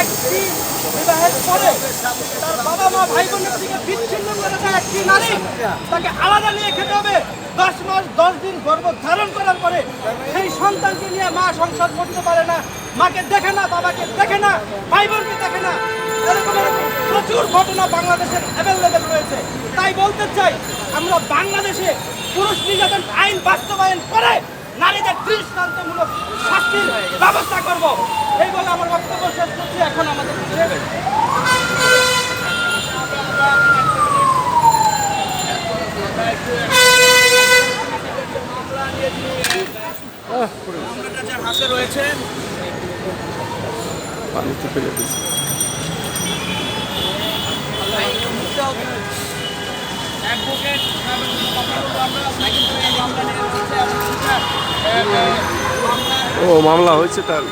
একটি বিবাহের পরে তার বাবা মা ভাই বোনের থেকে বিচ্ছিন্ন করে দেয় একটি নারী, তাকে আলাদা নিয়ে খেতে হবে। 10 মাস 10 দিন গর্ভধারণ করার পরে সেই সন্তানকে নিয়ে মা সংসার করতে পারে না, মাকে দেখে না, বাবাকে দেখে না, ভাই বোনকে দেখে না। এরকম প্রচুর ঘটনা বাংলাদেশের অ্যাভেলেবেল রয়েছে। তাই বলতে চাই, আমরা বাংলাদেশে পুরুষ নির্যাতন আইন বাস্তবায়ন করে নারীদের দৃষ্টান্তমূলক শাস্তির ব্যবস্থা করব। এই বলে আমার বক্তব্য শেষ করছি। এখন আমাদের হাতে রয়েছে পানিতে ফেলে দিয়েছে। ও মামলা হয়েছে তার।